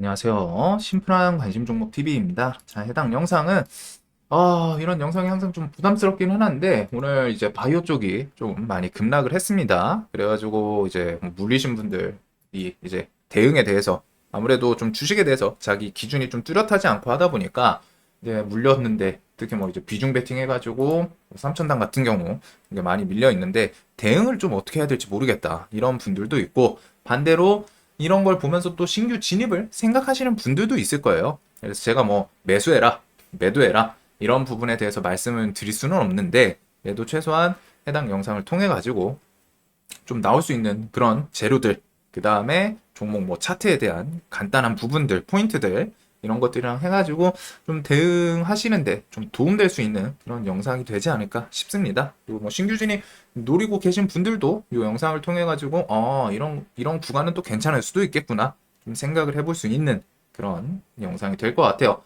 안녕하세요. 심플한 관심 종목 TV입니다. 자, 해당 영상은 이런 영상이 항상 좀 부담스럽긴 하는데 오늘 이제 바이오 쪽이 좀 많이 급락을 했습니다. 그래가지고 이제 뭐 물리신 분들이 이제 대응에 대해서 아무래도 좀 주식에 대해서 자기 기준이 좀 뚜렷하지 않고 하다 보니까 이제 물렸는데 특히 뭐 이제 비중 베팅 해가지고 삼천당 같은 경우 이게 많이 밀려 있는데 대응을 좀 어떻게 해야 될지 모르겠다 이런 분들도 있고 반대로 이런 걸 보면서 또 신규 진입을 생각하시는 분들도 있을 거예요. 그래서 제가 뭐 매수해라, 매도해라 이런 부분에 대해서 말씀을 드릴 수는 없는데 그래도 최소한 해당 영상을 통해 가지고 좀 나올 수 있는 그런 재료들, 그 다음에 종목 뭐 차트에 대한 간단한 부분들, 포인트들 이런 것들이랑 해가지고 좀 대응하시는데 좀 도움될 수 있는 그런 영상이 되지 않을까 싶습니다. 그리고 뭐 신규진이 노리고 계신 분들도 이 영상을 통해 가지고 이런 구간은 또 괜찮을 수도 있겠구나 좀 생각을 해볼 수 있는 그런 영상이 될 것 같아요.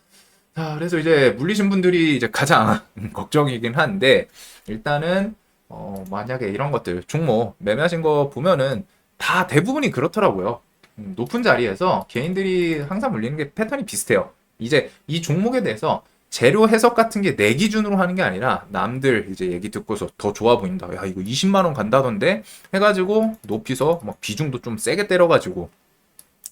자, 그래서 이제 물리신 분들이 이제 가장 걱정이긴 한데 일단은 만약에 이런 것들 종목 매매하신 거 보면은 다 대부분이 그렇더라고요. 높은 자리에서 개인들이 항상 물리는 게 패턴이 비슷해요. 이제 이 종목에 대해서 재료 해석 같은 게 내 기준으로 하는 게 아니라 남들 이제 얘기 듣고서 더 좋아 보인다. 야, 이거 20만 원 간다던데 해가지고 높이서 막 비중도 좀 세게 때려가지고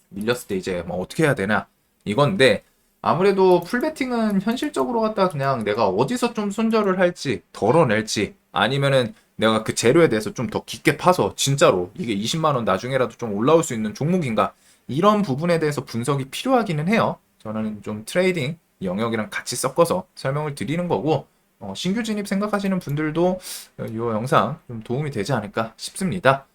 밀렸을 때 이제 뭐 어떻게 해야 되나 이건데 아무래도 풀베팅은 현실적으로 갖다 그냥 내가 어디서 좀 손절을 할지 덜어낼지 아니면은 내가 그 재료에 대해서 좀 더 깊게 파서 진짜로 이게 20만 원 나중에라도 좀 올라올 수 있는 종목인가 이런 부분에 대해서 분석이 필요하기는 해요. 저는 좀 트레이딩 영역이랑 같이 섞어서 설명을 드리는 거고 신규 진입 생각하시는 분들도 이 영상 좀 도움이 되지 않을까 싶습니다.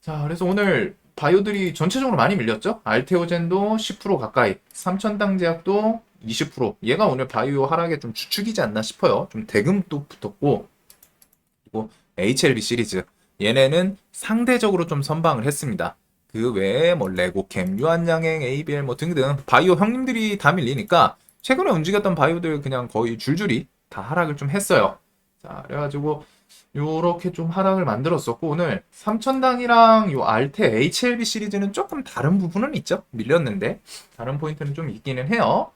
자, 그래서 오늘 바이오들이 전체적으로 많이 밀렸죠? 알테오젠도 10% 가까이, 삼천당제약도 20%. 얘가 오늘 바이오 하락에 좀 주축이지 않나 싶어요. 좀 대금도 붙었고, 그리고 HLB 시리즈. 얘네는 상대적으로 좀 선방을 했습니다. 그 외에 뭐 레고캠, 유한양행, ABL 뭐 등등 바이오 형님들이 다 밀리니까 최근에 움직였던 바이오들 그냥 거의 줄줄이 다 하락을 좀 했어요. 자, 그래가지고 요렇게 좀 하락을 만들었었고 오늘 삼천당이랑 요 알테 HLB 시리즈는 조금 다른 부분은 있죠. 밀렸는데 다른 포인트는 좀 있기는 해요.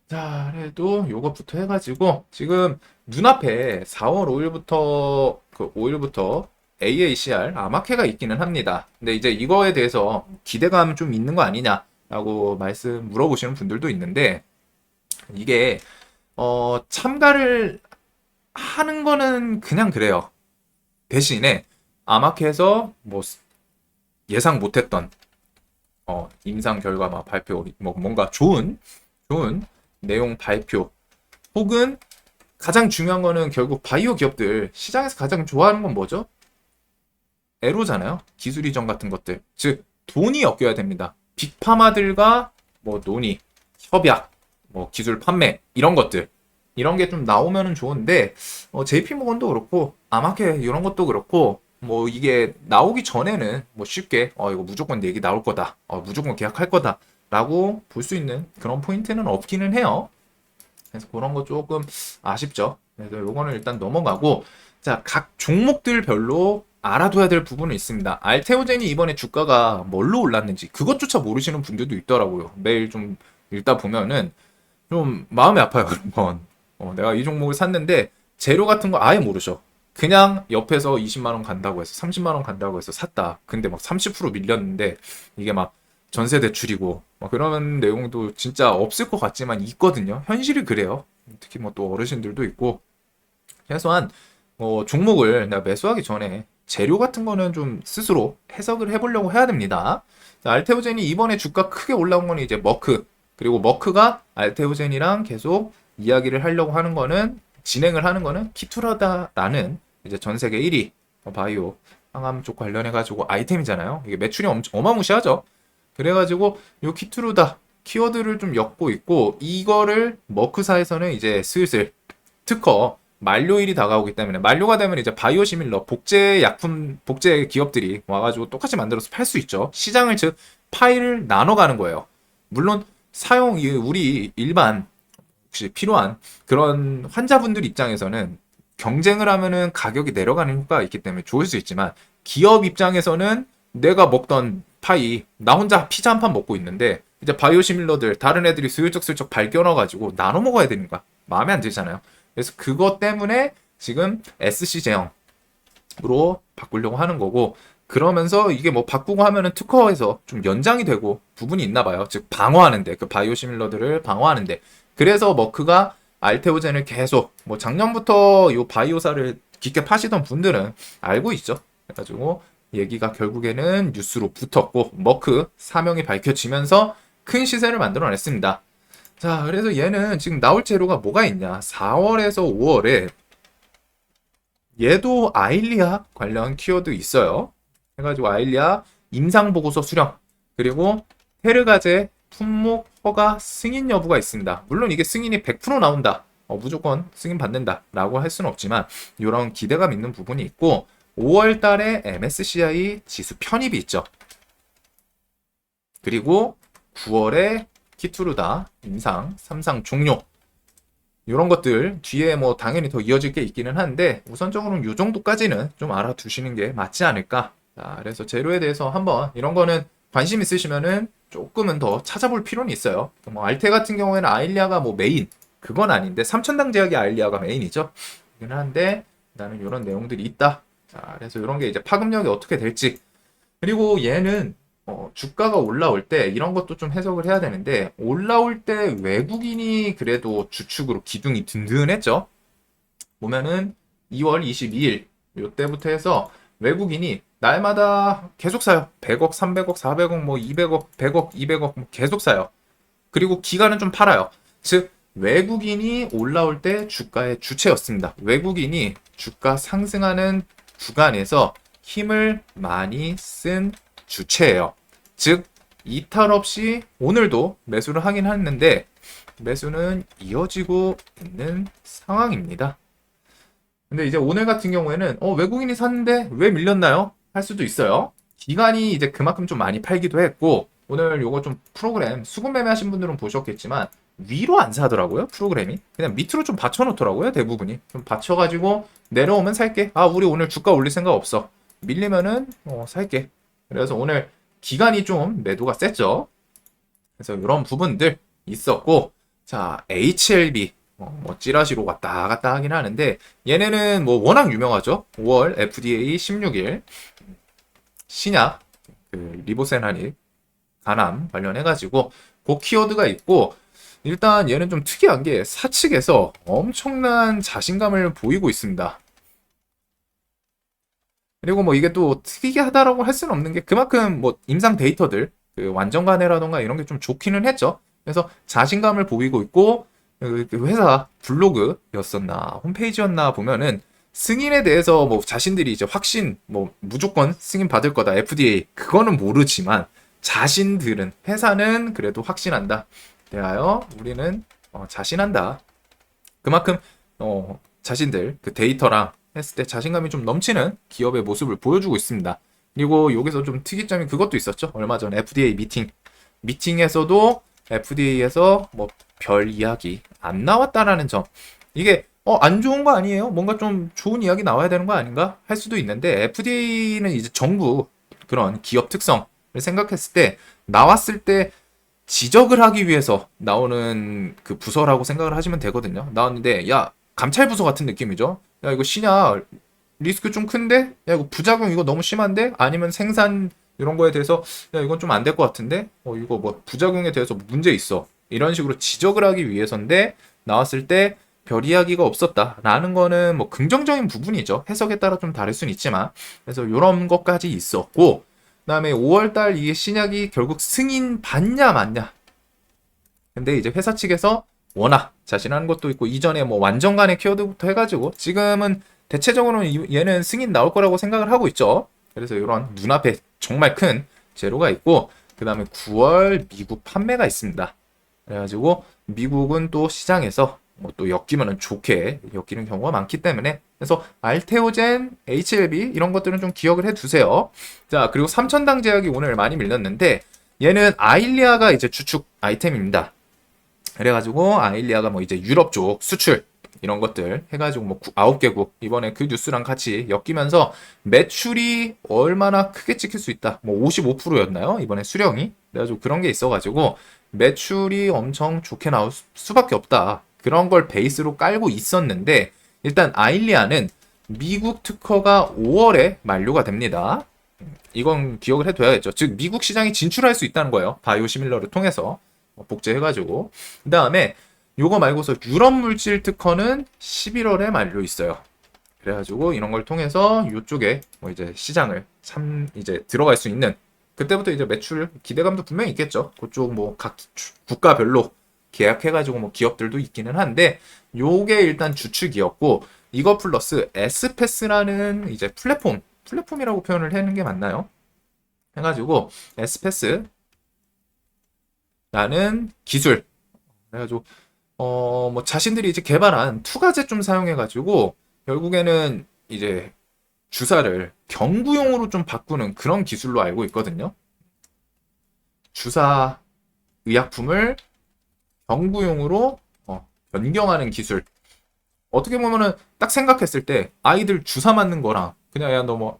자, 그래도 요것부터 해가지고 지금 눈앞에 4월 5일부터 그 5일부터 AACR 아마케가 있기는 합니다. 근데 이제 이거에 대해서 기대감 좀 있는 거 아니냐라고 말씀 물어보시는 분들도 있는데 이게 참가를 하는 거는 그냥 그래요. 대신에 아마케에서 뭐 예상 못했던 임상 결과 막 발표 뭐 뭔가 좋은 내용 발표 혹은 가장 중요한 거는 결국 바이오 기업들 시장에서 가장 좋아하는 건 뭐죠? 에로잖아요. 기술 이전 같은 것들. 즉 돈이 엮여야 됩니다. 빅파마들과 뭐 논의, 협약, 뭐 기술 판매 이런 것들. 이런 게 좀 나오면은 좋은데 JP모건도 그렇고 아마케 이런 것도 그렇고 뭐 이게 나오기 전에는 뭐 쉽게 이거 무조건 얘기 나올 거다. 무조건 계약할 거다라고 볼 수 있는 그런 포인트는 없기는 해요. 그래서 그런 거 조금 아쉽죠. 그래서 요거는 일단 넘어가고 자, 각 종목들별로 알아둬야 될 부분은 있습니다. 알테오젠이 이번에 주가가 뭘로 올랐는지 그것조차 모르시는 분들도 있더라고요. 매일 좀 읽다 보면은 좀 마음이 아파요. 그런 건. 내가 이 종목을 샀는데 재료 같은 거 아예 모르셔. 그냥 옆에서 20만 원 간다고 해서 30만 원 간다고 해서 샀다. 근데 막 30% 밀렸는데 이게 막 전세 대출이고 막 그런 내용도 진짜 없을 것 같지만 있거든요. 현실이 그래요. 특히 뭐 또 어르신들도 있고 최소한 종목을 내가 매수하기 전에 재료 같은 거는 좀 스스로 해석을 해보려고 해야 됩니다. 자, 알테오젠이 이번에 주가 크게 올라온 거는 이제 머크 그리고 머크가 알테오젠이랑 계속 이야기를 하려고 하는 거는 진행을 하는 거는 키투라다라는 이제 전 세계 1위 바이오 항암 쪽 관련해 가지고 아이템이잖아요. 이게 매출이 어마무시하죠. 그래가지고 요 키투루다 키워드를 좀 엮고 있고 이거를 머크사에서는 이제 슬슬 특허 만료일이 다가오기 때문에 만료가 되면 이제 바이오시밀러 복제 약품 복제 기업들이 와가지고 똑같이 만들어서 팔 수 있죠. 시장을 즉 파일을 나눠가는 거예요. 물론 우리 일반 혹시 필요한 그런 환자분들 입장에서는 경쟁을 하면은 가격이 내려가는 효과가 있기 때문에 좋을 수 있지만 기업 입장에서는 내가 먹던 파이 나 혼자 피자 한 판 먹고 있는데 이제 바이오시밀러들 다른 애들이 슬쩍슬쩍 발견해가지고 나눠 먹어야 되는 거야. 마음에 안 들잖아요. 그래서 그것 때문에 지금 SC 제형으로 바꾸려고 하는 거고, 그러면서 이게 뭐 바꾸고 하면은 특허에서 좀 연장이 되고 부분이 있나 봐요. 즉 방어하는데, 그 바이오시밀러들을 방어하는데. 그래서 머크가 알테오젠을 계속 뭐 작년부터 요 바이오사를 깊게 파시던 분들은 알고 있죠. 그래가지고 얘기가 결국에는 뉴스로 붙었고 머크 사명이 밝혀지면서 큰 시세를 만들어냈습니다. 자, 그래서 얘는 지금 나올 재료가 뭐가 있냐? 4월에서 5월에 얘도 아일리아 관련 키워드 있어요. 해가지고 아일리아 임상보고서 수령, 그리고 테르가제 품목 허가 승인 여부가 있습니다. 물론 이게 승인이 100% 나온다, 무조건 승인 받는다 라고 할 수는 없지만 이런 기대감 있는 부분이 있고, 5월 달에 MSCI 지수 편입이 있죠. 그리고 9월에 키투르다 임상 3상 종료, 이런 것들 뒤에 뭐 당연히 더 이어질 게 있기는 한데 우선적으로는 이 정도까지는 좀 알아두시는 게 맞지 않을까. 자, 그래서 재료에 대해서 한번 이런 거는 관심 있으시면은 조금은 더 찾아볼 필요는 있어요. 뭐 알테 같은 경우에는 아일리아가 뭐 메인 그건 아닌데, 삼천당 제약이 아일리아가 메인이죠. 그긴 한데 나는 이런 내용들이 있다. 자, 그래서 이런 게 이제 파급력이 어떻게 될지, 그리고 얘는 주가가 올라올 때 이런 것도 좀 해석을 해야 되는데, 올라올 때 외국인이 그래도 주축으로 기둥이 든든했죠. 보면은 2월 22일 요때부터 해서 외국인이 날마다 계속 사요. 100억, 300억, 400억, 뭐 200억, 100억, 200억 뭐 계속 사요. 그리고 기간은 좀 팔아요. 즉 외국인이 올라올 때 주가의 주체였습니다. 외국인이 주가 상승하는 구간에서 힘을 많이 쓴 주체예요. 즉 이탈 없이 오늘도 매수를 하긴 했는데 매수는 이어지고 있는 상황입니다. 근데 이제 오늘 같은 경우에는 외국인이 샀는데 왜 밀렸나요? 할 수도 있어요. 기간이 이제 그만큼 좀 많이 팔기도 했고, 오늘 요거 좀 프로그램 수급 매매 하신 분들은 보셨겠지만 위로 안 사더라고요. 프로그램이 그냥 밑으로 좀 받쳐놓더라고요. 대부분이 좀 받쳐가지고 내려오면 살게, 우리 오늘 주가 올릴 생각 없어, 밀리면은 살게. 그래서 오늘 기간이 좀 매도가 셌죠. 그래서 이런 부분들 있었고, 자 HLB 뭐 찌라시로 왔다 갔다 하긴 하는데 얘네는 뭐 워낙 유명하죠. 5월 FDA 16일 신약 그 리보세나닉 간암 관련해가지고 그 키워드가 있고, 일단 얘는 좀 특이한 게 사측에서 엄청난 자신감을 보이고 있습니다. 그리고 뭐 이게 또 특이하다라고 할 수는 없는 게 그만큼 뭐 임상 데이터들 그 완전간해라던가 이런 게 좀 좋기는 했죠. 그래서 자신감을 보이고 있고, 그 회사 블로그였었나 홈페이지였나 보면은 승인에 대해서 뭐 자신들이 이제 확신 뭐 무조건 승인 받을 거다 FDA 그거는 모르지만 자신들은 회사는 그래도 확신한다. 대하여 우리는 자신한다. 그만큼 자신들 그 데이터랑 했을 때 자신감이 좀 넘치는 기업의 모습을 보여주고 있습니다. 그리고 여기서 좀 특이점이 그것도 있었죠. 얼마 전 FDA 미팅에서도 FDA에서 뭐 별 이야기 안 나왔다라는 점, 이게 안 좋은 거 아니에요? 뭔가 좀 좋은 이야기 나와야 되는 거 아닌가 할 수도 있는데, FDA는 이제 정부 그런 기업 특성을 생각했을 때 나왔을 때 지적을 하기 위해서 나오는 그 부서라고 생각을 하시면 되거든요. 나왔는데 야 감찰 부서 같은 느낌이죠. 야 이거 신약 리스크 좀 큰데? 야 이거 부작용 이거 너무 심한데? 아니면 생산 이런 거에 대해서 야 이건 좀 안 될 것 같은데? 이거 뭐 부작용에 대해서 문제 있어, 이런 식으로 지적을 하기 위해서인데 나왔을 때 별 이야기가 없었다라는 거는 뭐 긍정적인 부분이죠. 해석에 따라 좀 다를 수는 있지만, 그래서 이런 것까지 있었고, 그다음에 5월달 이게 신약이 결국 승인 받냐 맞냐. 근데 이제 회사 측에서 워낙 자신하는 것도 있고 이전에 뭐 완전간의 키워드부터 해가지고 지금은 대체적으로는 얘는 승인 나올 거라고 생각을 하고 있죠. 그래서 이런 눈앞에 정말 큰 재료가 있고, 그 다음에 9월 미국 판매가 있습니다. 그래가지고 미국은 또 시장에서 뭐 또 엮이면은 좋게 엮이는 경우가 많기 때문에, 그래서 알테오젠, HLB 이런 것들은 좀 기억을 해두세요. 자, 그리고 삼천당 제약이 오늘 많이 밀렸는데 얘는 아일리아가 이제 주축 아이템입니다. 그래가지고 아일리아가 뭐 이제 유럽 쪽 수출 이런 것들 해가지고 뭐 9개국 이번에 그 뉴스랑 같이 엮이면서 매출이 얼마나 크게 찍힐 수 있다. 뭐 55%였나요? 이번에 수령이. 그래가지고 그런 게 있어가지고 매출이 엄청 좋게 나올 수밖에 없다. 그런 걸 베이스로 깔고 있었는데 일단 아일리아는 미국 특허가 5월에 만료가 됩니다. 이건 기억을 해둬야겠죠. 즉 미국 시장에 진출할 수 있다는 거예요. 바이오시밀러를 통해서 복제해가지고. 그 다음에 요거 말고서 유럽 물질 특허는 11월에 만료 있어요. 그래가지고 이런 걸 통해서 이쪽에 뭐 이제 시장을 이제 들어갈 수 있는 그때부터 이제 매출 기대감도 분명히 있겠죠. 그쪽 뭐 각 국가별로 계약해가지고 뭐 기업들도 있기는 한데 요게 일단 주축이었고 이거 플러스 S패스라는 이제 플랫폼이라고 표현을 하는 게 맞나요? 해가지고 S패스라는 기술 그래가지고 뭐 자신들이 이제 개발한 투과제 좀 사용해가지고 결국에는 이제 주사를 경구용으로 좀 바꾸는 그런 기술로 알고 있거든요. 주사 의약품을 경구용으로 변경하는 기술. 어떻게 보면은 딱 생각했을 때 아이들 주사 맞는 거랑 그냥 야 너 뭐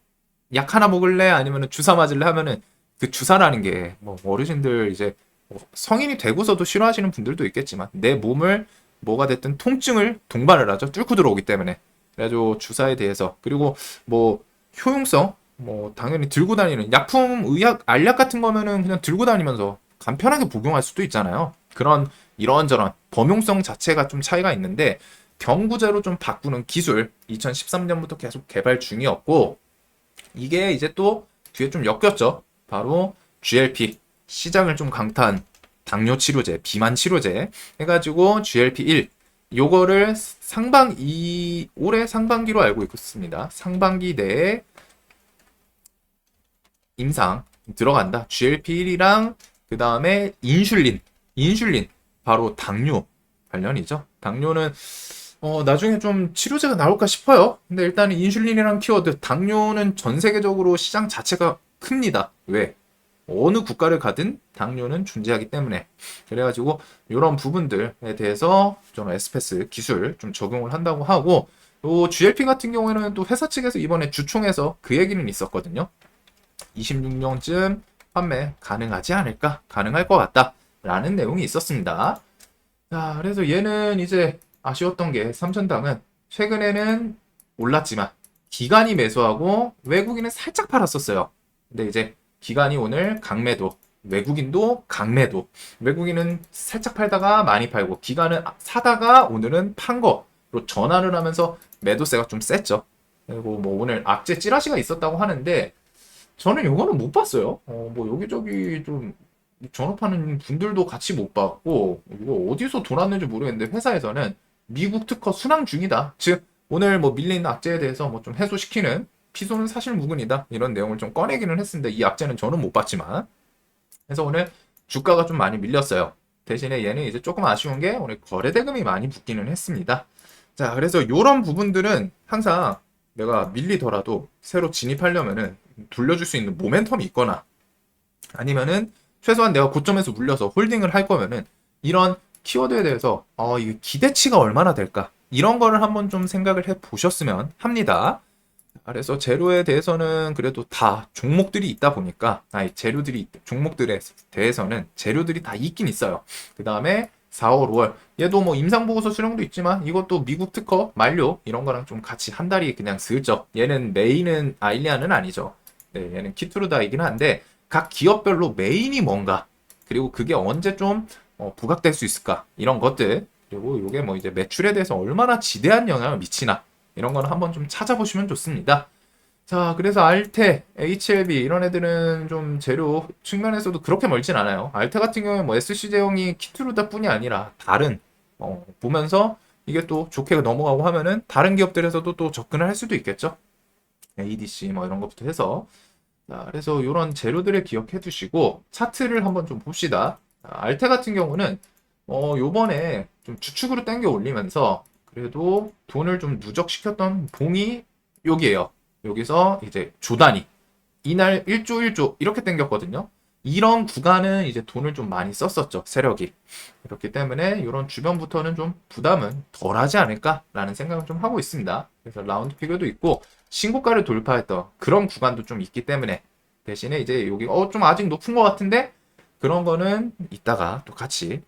약 하나 먹을래 아니면은 주사 맞을래 하면은 그 주사라는 게 뭐 어르신들 이제 뭐 성인이 되고서도 싫어하시는 분들도 있겠지만 내 몸을 뭐가 됐든 통증을 동반을 하죠. 뚫고 들어오기 때문에. 그래가지고 주사에 대해서 그리고 뭐 효용성 뭐 당연히 들고 다니는 약품 의약 알약 같은 거면은 그냥 들고 다니면서 간편하게 복용할 수도 있잖아요. 그런 이런저런 범용성 자체가 좀 차이가 있는데 경구제로 좀 바꾸는 기술 2013년부터 계속 개발 중이었고 이게 이제 또 뒤에 좀 엮였죠. 바로 GLP 시장을 좀 강타한 당뇨 치료제, 비만 치료제 해가지고 GLP-1 요거를 올해 상반기로 알고 있습니다. 상반기 내에 임상 들어간다. GLP-1이랑 그 다음에 인슐린 바로 당뇨 관련이죠. 당뇨는 나중에 좀 치료제가 나올까 싶어요. 근데 일단은 인슐린이랑 키워드, 당뇨는 전 세계적으로 시장 자체가 큽니다. 왜? 어느 국가를 가든 당뇨는 존재하기 때문에. 그래가지고 이런 부분들에 대해서 저는 에스페스 기술 좀 적용을 한다고 하고 또 GLP 같은 경우에는 또 회사 측에서 이번에 주총에서 그 얘기는 있었거든요. 26년쯤 판매 가능하지 않을까? 가능할 것 같다. 라는 내용이 있었습니다. 자, 그래서 얘는 이제 아쉬웠던 게 삼천당은 최근에는 올랐지만 기관이 매수하고 외국인은 살짝 팔았었어요. 근데 이제 기관이 오늘 강매도, 외국인도 강매도. 외국인은 살짝 팔다가 많이 팔고 기관은 사다가 오늘은 판 거로 전환을 하면서 매도세가 좀 셌죠. 그리고 뭐 오늘 악재 찌라시가 있었다고 하는데 저는 이거는 못 봤어요. 뭐 여기저기 좀 전업하는 분들도 같이 못 봤고 이거 어디서 돌았는지 모르겠는데 회사에서는 미국 특허 순항 중이다. 즉 오늘 뭐 밀린 악재에 대해서 뭐 좀 해소시키는 피소는 사실 무근이다. 이런 내용을 좀 꺼내기는 했습니다. 이 악재는 저는 못 봤지만. 그래서 오늘 주가가 좀 많이 밀렸어요. 대신에 얘는 이제 조금 아쉬운 게 오늘 거래대금이 많이 붙기는 했습니다. 자, 그래서 이런 부분들은 항상 내가 밀리더라도 새로 진입하려면은 돌려줄 수 있는 모멘텀이 있거나 아니면은 최소한 내가 고점에서 물려서 홀딩을 할 거면은 이런 키워드에 대해서 이 기대치가 얼마나 될까 이런 거를 한번 좀 생각을 해 보셨으면 합니다. 그래서 재료에 대해서는 그래도 다 종목들이 있다 보니까 종목들에 대해서는 재료들이 다 있긴 있어요. 그 다음에 4월, 5월 얘도 뭐 임상보고서 수령도 있지만 이것도 미국 특허 만료 이런 거랑 좀 같이 한 달이 그냥 슬쩍 얘는 메인은 아일리아는 아니죠. 네, 얘는 키투르다이긴 한데 각 기업별로 메인이 뭔가 그리고 그게 언제 좀 부각될 수 있을까 이런 것들 그리고 이게 뭐 이제 매출에 대해서 얼마나 지대한 영향을 미치나 이런 거는 한번 좀 찾아보시면 좋습니다. 자, 그래서 알테, HLB 이런 애들은 좀 재료 측면에서도 그렇게 멀진 않아요. 알테 같은 경우에 뭐 SC 제형이 키트루다뿐이 아니라 다른 보면서 이게 또 좋게 넘어가고 하면은 다른 기업들에서도 또 접근을 할 수도 있겠죠. ADC 뭐 이런 것부터 해서 자, 그래서 이런 재료들을 기억해 두시고 차트를 한번 좀 봅시다. 알테 같은 경우는 요번에 좀 주축으로 당겨 올리면서 그래도 돈을 좀 누적시켰던 봉이 여기에요. 여기서 이제 조단위 이날 1조 1조 이렇게 당겼거든요. 이런 구간은 이제 돈을 좀 많이 썼었죠. 세력이. 그렇기 때문에 이런 주변부터는 좀 부담은 덜하지 않을까라는 생각을 좀 하고 있습니다. 그래서 라운드 피겨도 있고 신고가를 돌파했던 그런 구간도 좀 있기 때문에 대신에 이제 여기 좀 아직 높은 것 같은데 그런 거는 이따가 또 같이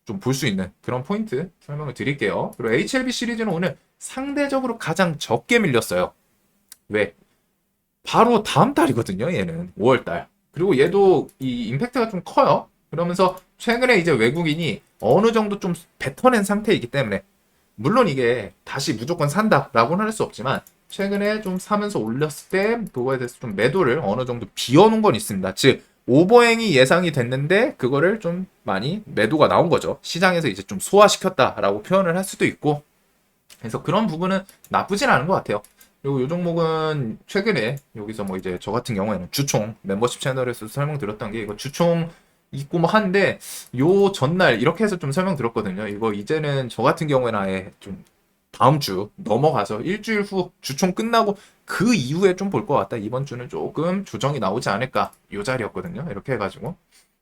좀 볼 수 있는 그런 포인트 설명을 드릴게요. 그리고 HLB 시리즈는 오늘 상대적으로 가장 적게 밀렸어요. 왜? 바로 다음 달이거든요, 얘는. 5월달. 그리고 얘도 이 임팩트가 좀 커요. 그러면서 최근에 이제 외국인이 어느 정도 좀 뱉어낸 상태이기 때문에 물론 이게 다시 무조건 산다라고는 할 수 없지만 최근에 좀 사면서 올렸을 때 그거에 대해서 좀 매도를 어느 정도 비워놓은 건 있습니다. 즉 오버행이 예상이 됐는데 그거를 좀 많이 매도가 나온 거죠. 시장에서 이제 좀 소화시켰다라고 표현을 할 수도 있고 그래서 그런 부분은 나쁘진 않은 것 같아요. 그리고 이 종목은 최근에 여기서 뭐 이제 저 같은 경우에는 주총 멤버십 채널에서 설명드렸던 게 이거 주총 있고 뭐 한데 요 전날 이렇게 해서 좀 설명드렸거든요. 이거 이제는 저 같은 경우에는 아예 좀 다음 주 넘어가서 일주일 후 주총 끝나고 그 이후에 좀 볼 것 같다. 이번 주는 조금 조정이 나오지 않을까. 요 자리였거든요. 이렇게 해가지고.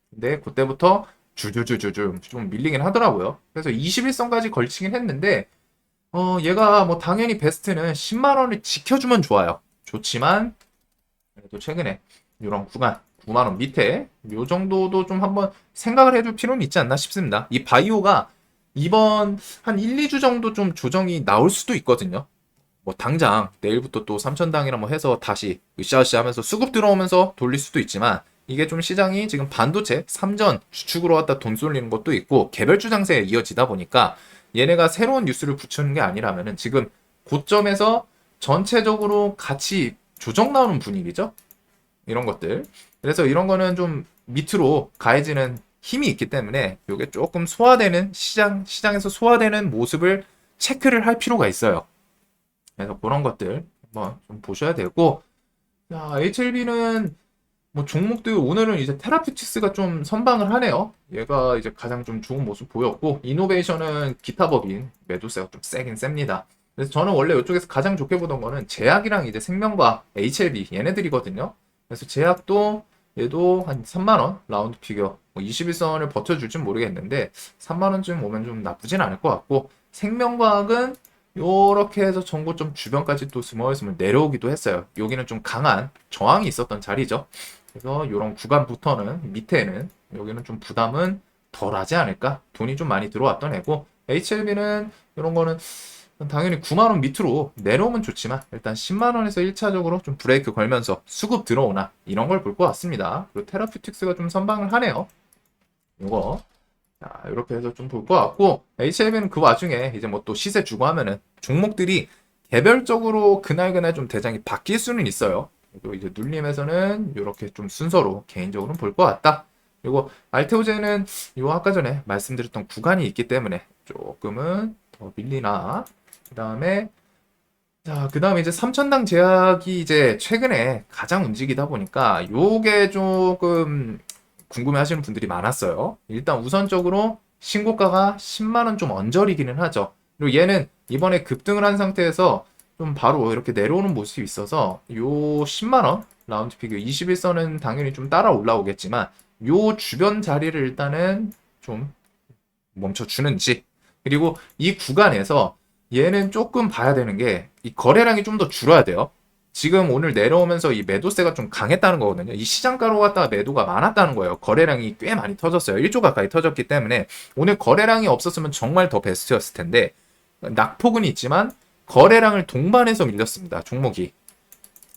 근데 그때부터 주주주주주 좀 밀리긴 하더라고요. 그래서 21선까지 걸치긴 했는데 얘가 뭐 당연히 베스트는 10만 원을 지켜주면 좋아요. 좋지만 그래도 최근에 이런 구간 9만 원 밑에 요 정도도 좀 한번 생각을 해줄 필요는 있지 않나 싶습니다. 이 바이오가 이번 한 1, 2주 정도 좀 조정이 나올 수도 있거든요. 뭐 당장 내일부터 또 3천당이라 뭐 해서 다시 으쌰으쌰 하면서 수급 들어오면서 돌릴 수도 있지만 이게 좀 시장이 지금 반도체 3전 주축으로 왔다 돈 쏠리는 것도 있고 개별주 장세에 이어지다 보니까 얘네가 새로운 뉴스를 붙이는 게 아니라면은 지금 고점에서 전체적으로 같이 조정 나오는 분위기죠. 이런 것들. 그래서 이런 거는 좀 밑으로 가해지는 힘이 있기 때문에 이게 조금 소화되는 시장에서 소화되는 모습을 체크를 할 필요가 있어요. 그래서 그런 것들 한번 좀 보셔야 되고, 자, HLB는 뭐 종목들 오늘은 이제 테라퓨틱스가 좀 선방을 하네요. 얘가 이제 가장 좀 좋은 모습 보였고, 이노베이션은 기타 법인 매도세가 좀 세긴 셉니다. 그래서 저는 원래 이쪽에서 가장 좋게 보던 거는 제약이랑 이제 생명과 HLB 얘네들이거든요. 그래서 제약도 얘도 한 3만 원 라운드 피겨 뭐 21선을 버텨줄진 모르겠는데 3만 원쯤 오면 좀 나쁘진 않을 것 같고 생명과학은 요렇게 해서 전고점 주변까지 또 스멀스멀 내려오기도 했어요. 여기는 좀 강한 저항이 있었던 자리죠. 그래서 이런 구간부터는 밑에는 여기는 좀 부담은 덜하지 않을까? 돈이 좀 많이 들어왔던 애고 HLB는 이런 거는 당연히 9만 원 밑으로 내려오면 좋지만 일단 10만 원에서 1차적으로 좀 브레이크 걸면서 수급 들어오나 이런 걸 볼 것 같습니다. 그리고 테라퓨틱스가 좀 선방을 하네요. 이거 자, 이렇게 해서 좀 볼 것 같고 HLB는 그 와중에 이제 뭐 또 시세 주고 하면은 종목들이 개별적으로 그날그날 좀 대장이 바뀔 수는 있어요. 그리고 이제 눌림에서는 이렇게 좀 순서로 개인적으로는 볼 것 같다. 그리고 알테오제는 요 아까 전에 말씀드렸던 구간이 있기 때문에 조금은 더 밀리나. 그다음에 그 다음에 이제 삼천당 제약이 이제 최근에 가장 움직이다 보니까 요게 조금 궁금해 하시는 분들이 많았어요. 일단 우선적으로 신고가가 10만 원 좀 언저리기는 하죠. 그리고 얘는 이번에 급등을 한 상태에서 좀 바로 이렇게 내려오는 모습이 있어서 요 10만 원 라운드 피겨 21선은 당연히 좀 따라 올라오겠지만 요 주변 자리를 일단은 좀 멈춰주는지 그리고 이 구간에서 얘는 조금 봐야 되는 게 이 거래량이 좀 더 줄어야 돼요. 지금 오늘 내려오면서 이 매도세가 좀 강했다는 거거든요. 이 시장가로 갔다가 매도가 많았다는 거예요. 거래량이 꽤 많이 터졌어요. 1조 가까이 터졌기 때문에 오늘 거래량이 없었으면 정말 더 베스트였을 텐데 낙폭은 있지만 거래량을 동반해서 밀렸습니다. 종목이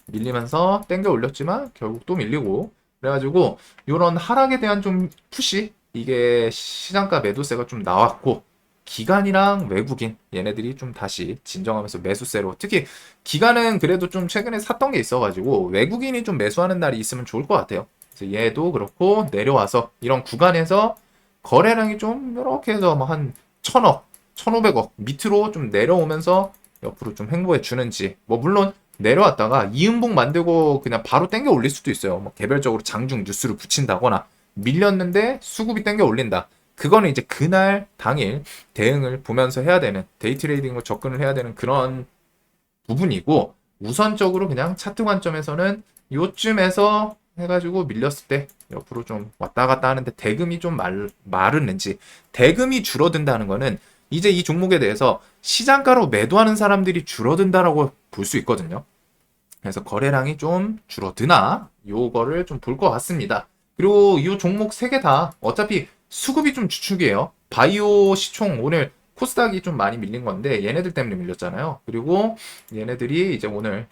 밀리면서 땡겨 올렸지만 결국 또 밀리고 그래가지고 이런 하락에 대한 좀 푸시 이게 시장가 매도세가 좀 나왔고 기관이랑 외국인 얘네들이 좀 다시 진정하면서 매수세로 특히 기관은 그래도 좀 최근에 샀던 게 있어가지고 외국인이 좀 매수하는 날이 있으면 좋을 것 같아요. 그래서 얘도 그렇고 내려와서 이런 구간에서 거래량이 좀 이렇게 해서 뭐 한 1000억, 1500억 밑으로 좀 내려오면서 옆으로 좀 횡보해 주는지 뭐 물론 내려왔다가 이음봉 만들고 그냥 바로 땡겨 올릴 수도 있어요. 뭐 개별적으로 장중 뉴스를 붙인다거나 밀렸는데 수급이 땡겨 올린다. 그거는 이제 그날 당일 대응을 보면서 해야 되는 데이 트레이딩으로 접근을 해야 되는 그런 부분이고 우선적으로 그냥 차트 관점에서는 요쯤에서 해가지고 밀렸을 때 옆으로 좀 왔다 갔다 하는데 대금이 좀 마르는지, 대금이 줄어든다는 거는 이제 이 종목에 대해서 시장가로 매도하는 사람들이 줄어든다라고 볼 수 있거든요. 그래서 거래량이 좀 줄어드나 요거를 좀 볼 것 같습니다. 그리고 이 종목 세 개 다 어차피 수급이 좀 주축이에요. 바이오 시총 오늘 코스닥이 좀 많이 밀린 건데 얘네들 때문에 밀렸잖아요. 그리고 얘네들이 이제 오늘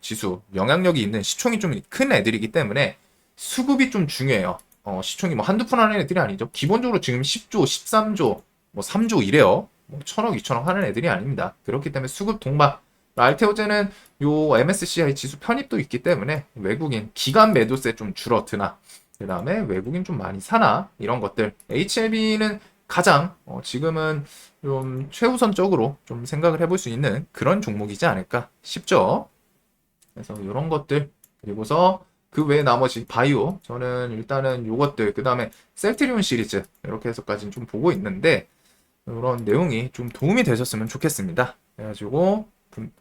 지수 영향력이 있는 시총이 좀 큰 애들이기 때문에 수급이 좀 중요해요. 시총이 뭐 한두 푼 하는 애들이 아니죠. 기본적으로 지금 10조, 13조, 뭐 3조 이래요. 뭐 1000억, 2000억 하는 애들이 아닙니다. 그렇기 때문에 수급 동반. 알테오제는 요 MSCI 지수 편입도 있기 때문에 외국인 기관 매도세 좀 줄어드나, 그 다음에 외국인 좀 많이 사나, 이런 것들. HLB는 가장 지금은 좀 최우선적으로 좀 생각을 해볼 수 있는 그런 종목이지 않을까 싶죠. 그래서 이런 것들, 그리고서 그 외에 나머지 바이오, 저는 일단은 요것들, 그 다음에 셀트리온 시리즈 이렇게 해서까지는 좀 보고 있는데 이런 내용이 좀 도움이 되셨으면 좋겠습니다. 그래가지고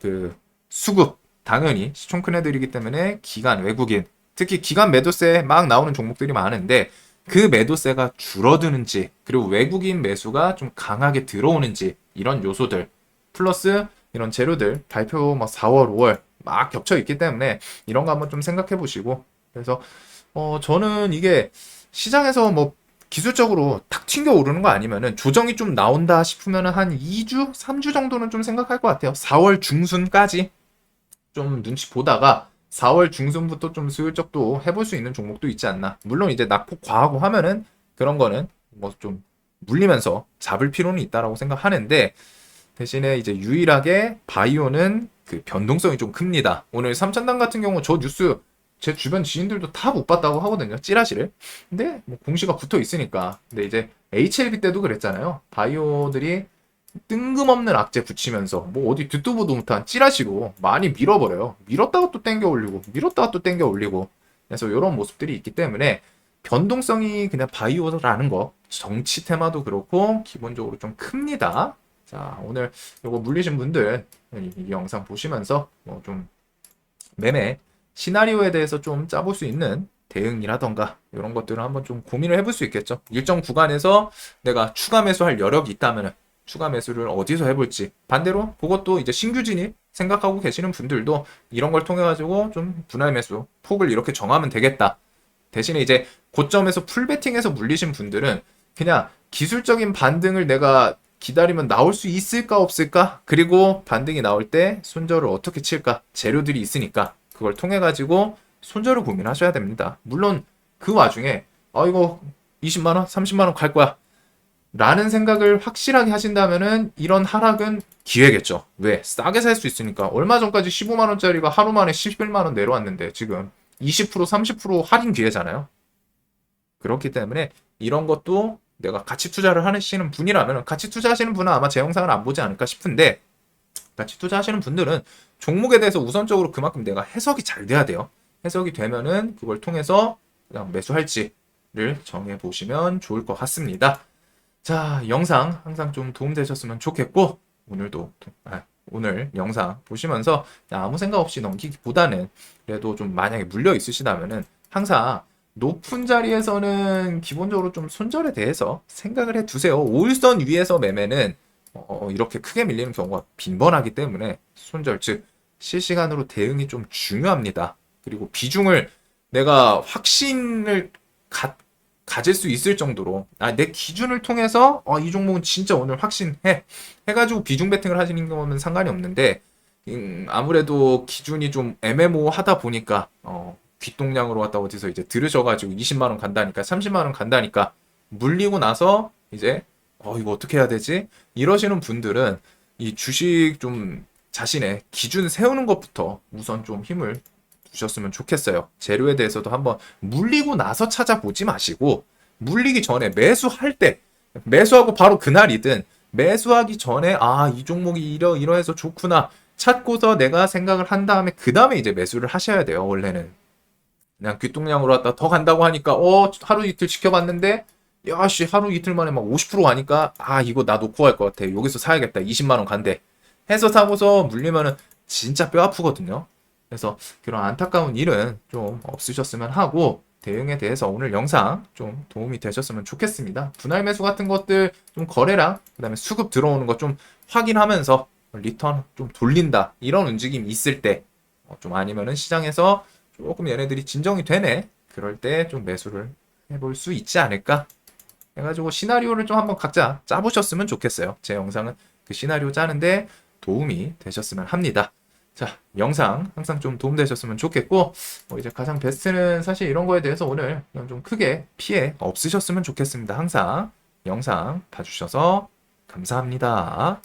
그 수급, 당연히 시총 큰 애들이기 때문에 기관, 외국인, 특히 기관 매도세 막 나오는 종목들이 많은데 그 매도세가 줄어드는지, 그리고 외국인 매수가 좀 강하게 들어오는지, 이런 요소들 플러스 이런 재료들 발표 뭐 4월, 5월 막 겹쳐 있기 때문에 이런 거 한번 좀 생각해 보시고. 그래서 저는 이게 시장에서 뭐 기술적으로 탁 튕겨 오르는 거 아니면은 조정이 좀 나온다 싶으면은 한 2주, 3주 정도는 좀 생각할 것 같아요. 4월 중순까지 좀 눈치 보다가 4월 중순부터 좀 슬쩍 또 해볼 수 있는 종목도 있지 않나. 물론 이제 낙폭 과하고 하면은 그런 거는 뭐 좀 물리면서 잡을 필요는 있다라고 생각하는데, 대신에 이제 유일하게 바이오는 그 변동성이 좀 큽니다. 오늘 삼천당 같은 경우 저 뉴스 제 주변 지인들도 다 못 봤다고 하거든요. 찌라시를. 근데 뭐 공시가 붙어 있으니까. 근데 이제 HLB 때도 그랬잖아요. 바이오들이 뜬금없는 악재 붙이면서 뭐 어디 듣도 보도 못한 찌라시로 많이 밀어버려요. 밀었다가 또 땡겨 올리고, 밀었다가 또 땡겨 올리고. 그래서 이런 모습들이 있기 때문에 변동성이 그냥 바이오라는 거, 정치 테마도 그렇고 기본적으로 좀 큽니다. 자, 오늘 요거 물리신 분들 이 영상 보시면서 뭐좀 매매 시나리오에 대해서 좀 짜볼 수 있는 대응이라던가 이런 것들을 한번 좀 고민을 해볼 수 있겠죠. 일정 구간에서 내가 추가 매수할 여력이 있다면 추가 매수를 어디서 해볼지, 반대로 그것도 이제 신규 진입 생각하고 계시는 분들도 이런 걸 통해 가지고 좀 분할 매수 폭을 이렇게 정하면 되겠다. 대신에 이제 고점에서 풀베팅해서 물리신 분들은 그냥 기술적인 반등을 내가 기다리면 나올 수 있을까 없을까, 그리고 반등이 나올 때 손절을 어떻게 칠까, 재료들이 있으니까 그걸 통해 가지고 손절을 고민하셔야 됩니다. 물론 그 와중에 이거 20만원 30만원 갈 거야 라는 생각을 확실하게 하신다면은 이런 하락은 기회겠죠. 왜? 싸게 살 수 있으니까. 얼마 전까지 15만원짜리가 하루 만에 11만원 내려왔는데 지금 20% 30% 할인 기회잖아요. 그렇기 때문에 이런 것도 내가 같이 투자를 하시는 분이라면, 같이 투자하시는 분은 아마 제 영상을 안 보지 않을까 싶은데, 같이 투자하시는 분들은 종목에 대해서 우선적으로 그만큼 내가 해석이 잘 돼야 돼요. 해석이 되면은 그걸 통해서 그냥 매수할지를 정해 보시면 좋을 것 같습니다. 자, 영상 항상 좀 도움되셨으면 좋겠고, 오늘 영상 보시면서 아무 생각 없이 넘기기보다는 그래도 좀 만약에 물려 있으시다면은 항상 높은 자리에서는 기본적으로 좀 손절에 대해서 생각을 해 두세요. 5일선 위에서 매매는 이렇게 크게 밀리는 경우가 빈번하기 때문에 손절, 즉 실시간으로 대응이 좀 중요합니다. 그리고 비중을 내가 확신을 가질 수 있을 정도로, 내 기준을 통해서 이 종목은 진짜 오늘 확신해 해가지고 비중 베팅을 하시는 경우는 상관이 없는데, 아무래도 기준이 좀 애매모호하다 보니까 귓동량으로 왔다 어디서 이제 들으셔가지고 20만원 간다니까 30만원 간다니까 물리고 나서 이제 이거 어떻게 해야 되지? 이러시는 분들은 이 주식 좀 자신의 기준 세우는 것부터 우선 좀 힘을 두셨으면 좋겠어요. 재료에 대해서도 한번 물리고 나서 찾아보지 마시고, 물리기 전에 매수할 때, 매수하고 바로 그날이든 매수하기 전에 이 종목이 이러해서 좋구나 찾고서 내가 생각을 한 다음에 그 다음에 이제 매수를 하셔야 돼요. 원래는 그냥 귓동량으로 왔다 더 간다고 하니까 하루 이틀 지켜봤는데 야씨 하루 이틀 만에 막 50% 가니까 이거 나 놓고 갈 것 같아, 여기서 사야겠다, 20만원 간대 해서 사고서 물리면은 진짜 뼈 아프거든요. 그래서 그런 안타까운 일은 좀 없으셨으면 하고 대응에 대해서 오늘 영상 좀 도움이 되셨으면 좋겠습니다. 분할 매수 같은 것들 좀 거래량, 그다음에 수급 들어오는 거 좀 확인하면서 리턴 좀 돌린다 이런 움직임이 있을 때 좀 아니면은 시장에서 조금 얘네들이 진정이 되네 그럴 때 좀 매수를 해볼 수 있지 않을까 해가지고 시나리오를 좀 한번 각자 짜보셨으면 좋겠어요. 제 영상은 그 시나리오 짜는데 도움이 되셨으면 합니다. 자, 영상 항상 좀 도움되셨으면 좋겠고, 이제 가장 베스트는 사실 이런 거에 대해서 오늘 그냥 좀 크게 피해 없으셨으면 좋겠습니다. 항상 영상 봐주셔서 감사합니다.